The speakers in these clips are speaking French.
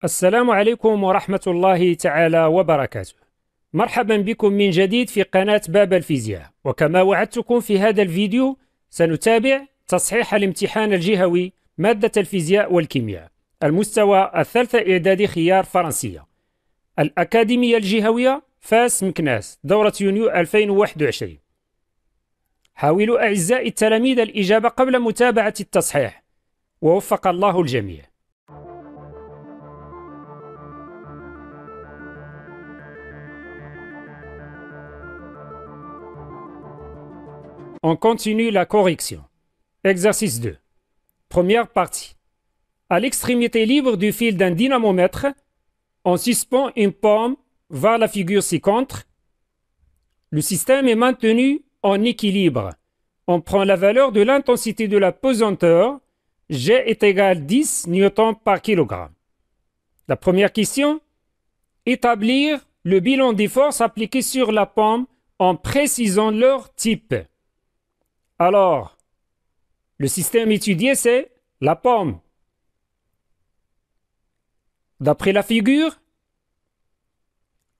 السلام عليكم ورحمة الله تعالى وبركاته. مرحبا بكم من جديد في قناة باب الفيزياء، وكما وعدتكم في هذا الفيديو سنتابع تصحيح الامتحان الجهوي مادة الفيزياء والكيمياء المستوى الثالثة إعدادي خيار فرنسية الأكاديمية الجهوية فاس مكناس دورة يونيو 2021. حاولوا أعزائي التلاميذ الإجابة قبل متابعة التصحيح، ووفق الله الجميع. On continue la correction. Exercice 2. Première partie. À l'extrémité libre du fil d'un dynamomètre, on suspend une pomme vers la figure ci-contre. Le système est maintenu en équilibre. On prend la valeur de l'intensité de la pesanteur. G est égal à 10 newtons par kilogramme. La première question. Établir le bilan des forces appliquées sur la pomme en précisant leur type. Alors, le système étudié, c'est la pomme. D'après la figure,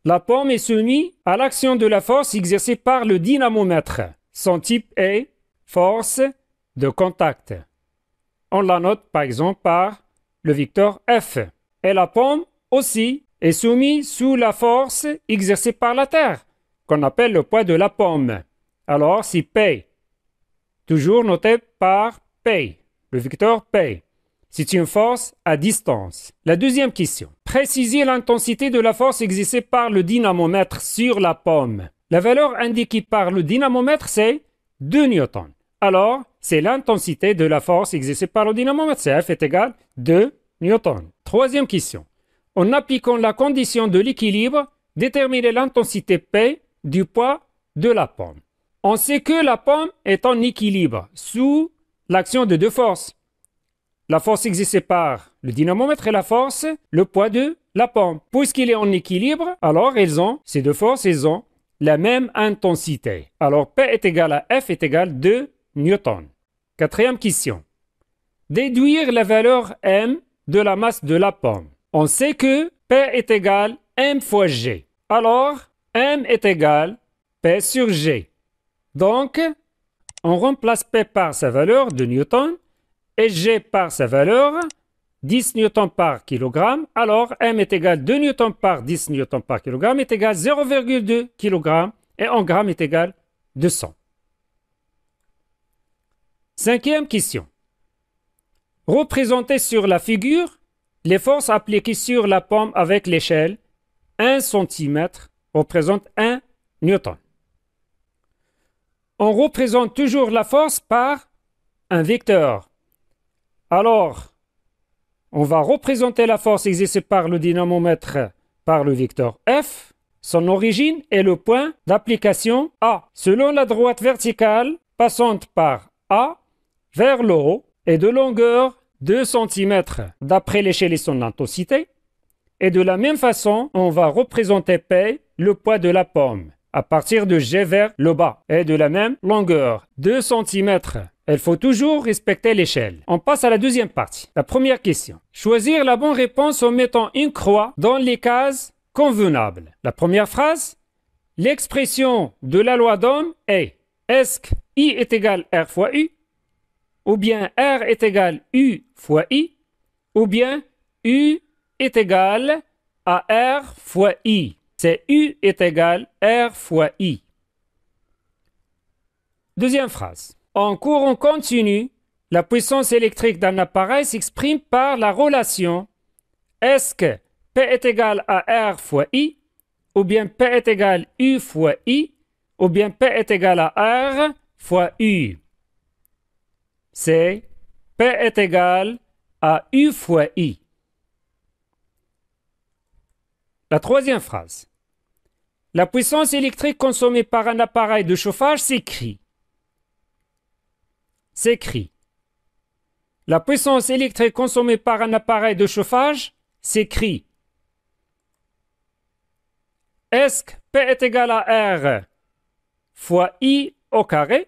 la pomme est soumise à l'action de la force exercée par le dynamomètre. Son type est force de contact. On la note par exemple par le vecteur F. Et la pomme aussi est soumise sous la force exercée par la Terre, qu'on appelle le poids de la pomme. Alors, c'est P. Toujours noté par P, le vecteur P. C'est une force à distance. La deuxième question. Précisez l'intensité de la force exercée par le dynamomètre sur la pomme. La valeur indiquée par le dynamomètre, c'est 2 newtons. Alors, c'est l'intensité de la force exercée par le dynamomètre. F est égal à 2 newtons. Troisième question. En appliquant la condition de l'équilibre, déterminez l'intensité P du poids de la pomme. On sait que la pomme est en équilibre sous l'action de deux forces. La force exercée par le dynamomètre et la force, le poids de la pomme. Puisqu'il est en équilibre, alors ces deux forces, elles ont la même intensité. Alors P est égal à F est égal à 2 newtons. Quatrième question. Déduire la valeur M de la masse de la pomme. On sait que P est égal à M fois G. Alors, M est égal à P sur G. Donc, on remplace P par sa valeur de newton et G par sa valeur 10 newtons par kilogramme. Alors, M est égal à 2 newtons par 10 newtons par kilogramme est égal à 0,2 kg et en grammes est égal à 200. Cinquième question. Représentez sur la figure les forces appliquées sur la pomme avec l'échelle 1 cm représente 1 newton. On représente toujours la force par un vecteur. Alors, on va représenter la force exercée par le dynamomètre par le vecteur F. Son origine est le point d'application A. Selon la droite verticale passante par A vers le haut et de longueur 2 cm d'après l'échelle et son intensité. Et de la même façon, on va représenter P, le poids de la pomme, à partir de G vers le bas, et de la même longueur, 2 cm. Il faut toujours respecter l'échelle. On passe à la deuxième partie. La première question. Choisir la bonne réponse en mettant une croix dans les cases convenables. La première phrase. L'expression de la loi d'Ohm est est-ce que I est égal à R fois U, ou bien R est égal à U fois I, ou bien U est égal à R fois I. C'est U est égal à R fois I. Deuxième phrase. En courant continu, la puissance électrique d'un appareil s'exprime par la relation est-ce que P est égal à R fois I, ou bien P est égal à U fois I, ou bien P est égal à R fois U. C'est P est égal à U fois I. La troisième phrase. La puissance électrique consommée par un appareil de chauffage s'écrit. La puissance électrique consommée par un appareil de chauffage s'écrit. Est-ce que P est égal à R fois I au carré,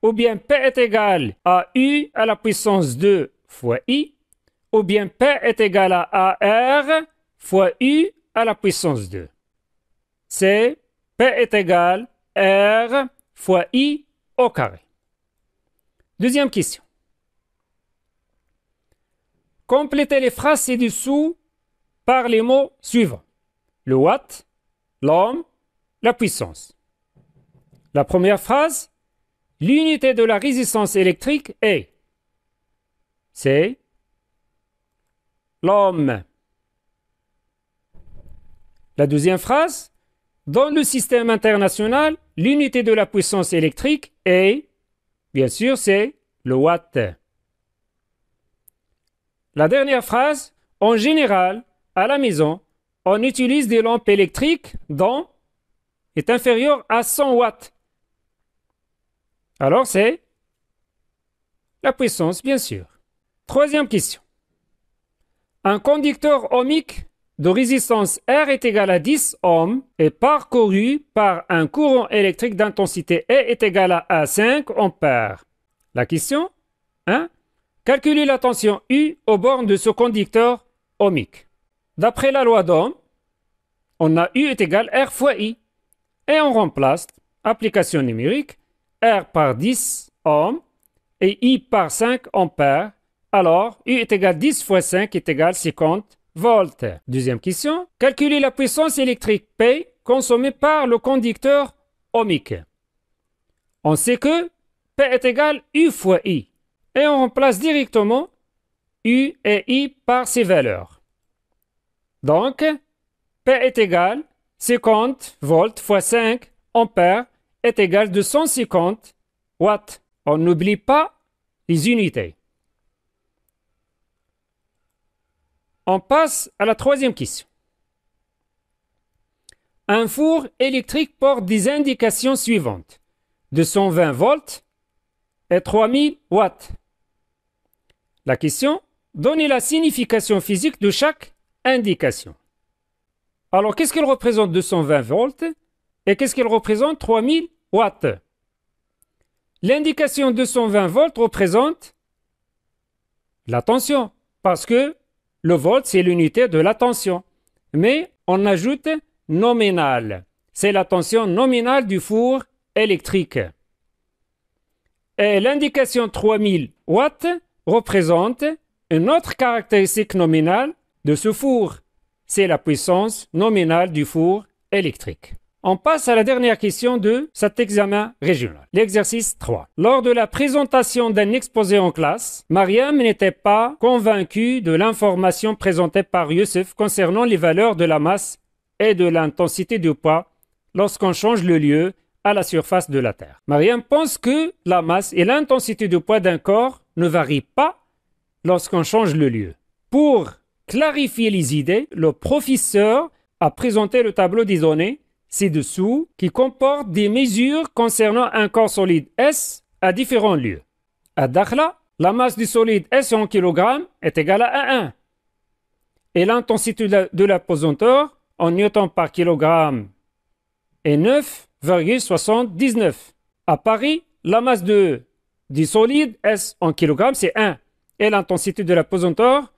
ou bien P est égal à U à la puissance 2 fois I, ou bien P est égal à AR fois U à la puissance 2. C'est P est égal à R fois I au carré. Deuxième question. Complétez les phrases ci-dessous par les mots suivants. Le watt, l'ohm, la puissance. La première phrase, l'unité de la résistance électrique est, c'est l'ohm. La deuxième phrase, dans le système international, l'unité de la puissance électrique est, bien sûr, c'est le watt. La dernière phrase, en général, à la maison, on utilise des lampes électriques dont est inférieur à 100 watts. Alors c'est la puissance, bien sûr. Troisième question. Un conducteur ohmique de résistance R est égal à 10 ohms est parcouru par un courant électrique d'intensité E est égal à 5 ampères. La question 1. Calculez la tension U aux bornes de ce conducteur ohmique. D'après la loi d'Ohm, on a U est égal à R fois I. Et on remplace, application numérique, R par 10 ohms et I par 5 ampères. Alors, U est égal à 10 fois 5 est égal à 50 volts. Deuxième question. Calculez la puissance électrique P consommée par le conducteur ohmique. On sait que P est égal à U fois I. Et on remplace directement U et I par ces valeurs. Donc, P est égal à 50 volts fois 5 ampères est égal à 250 watts. On n'oublie pas les unités. On passe à la troisième question. Un four électrique porte des indications suivantes. 220 volts et 3000 watts. La question, donnez la signification physique de chaque indication. Alors, qu'est-ce qu'il représente 220 volts et qu'est-ce qu'il représente 3000 watts? L'indication 220 volts représente la tension, parce que le volt, c'est l'unité de la tension. Mais on ajoute nominal. C'est la tension nominale du four électrique. Et l'indication 3000 watts représente une autre caractéristique nominale de ce four. C'est la puissance nominale du four électrique. On passe à la dernière question de cet examen régional. L'exercice 3. Lors de la présentation d'un exposé en classe, Mariam n'était pas convaincue de l'information présentée par Youssef concernant les valeurs de la masse et de l'intensité du poids lorsqu'on change le lieu à la surface de la Terre. Mariam pense que la masse et l'intensité du poids d'un corps ne varient pas lorsqu'on change le lieu. Pour clarifier les idées, le professeur a présenté le tableau des données ci-dessous qui comporte des mesures concernant un corps solide S à différents lieux. À Dakhla, la masse du solide S en kg est égale à 1. Et l'intensité de la pesanteur en newton par kilogramme est 9,79. À Paris, la masse du solide S en kg c'est 1. Et l'intensité de la pesanteur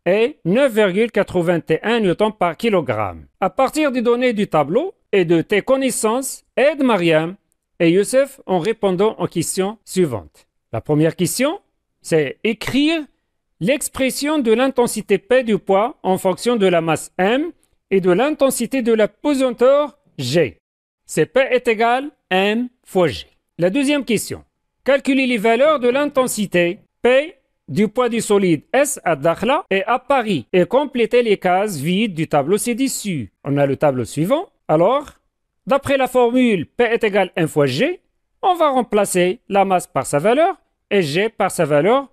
est 9,81 newton par kilogramme. À partir des données du tableau et de tes connaissances, aide Mariam et Youssef en répondant aux questions suivantes. La première question, c'est écrire l'expression de l'intensité P du poids en fonction de la masse M et de l'intensité de la pesanteur G. C'est P est égal à M fois G. La deuxième question, calculer les valeurs de l'intensité P du poids du solide S à Dakhla et à Paris et compléter les cases vides du tableau ci-dessus. On a le tableau suivant. Alors, d'après la formule P est égal à 1 fois G, on va remplacer la masse par sa valeur et G par sa valeur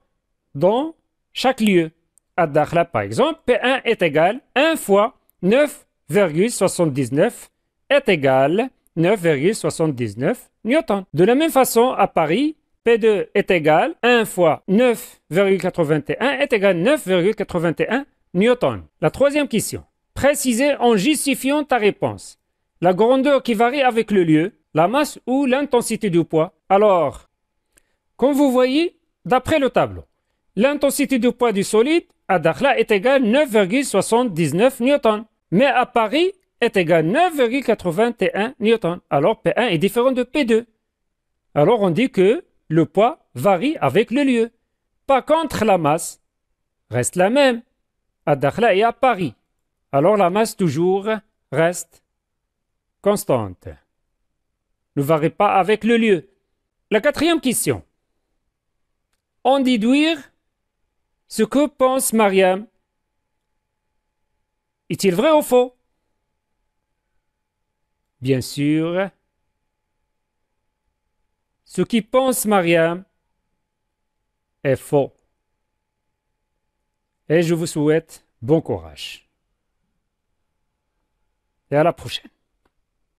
dans chaque lieu. À Dakhla, par exemple, P1 est égal à 1 fois 9,79 est égal à 9,79 newtons. De la même façon, à Paris, P2 est égal à 1 fois 9,81 est égal à 9,81 newtons. La troisième question. Précisez en justifiant ta réponse la grandeur qui varie avec le lieu, la masse ou l'intensité du poids. Alors, comme vous voyez, d'après le tableau, l'intensité du poids du solide à Dakhla est égal à 9,79 newtons, mais à Paris est égal à 9,81 newtons. Alors P1 est différent de P2. Alors on dit que le poids varie avec le lieu. Par contre, la masse reste la même à Dakhla et à Paris. Alors la masse toujours reste constante. Ne varie pas avec le lieu. La quatrième question. En déduire ce que pense Mariam. Est-il vrai ou faux? Bien sûr, ce qui pense Mariam est faux. Et je vous souhaite bon courage. Et à la prochaine.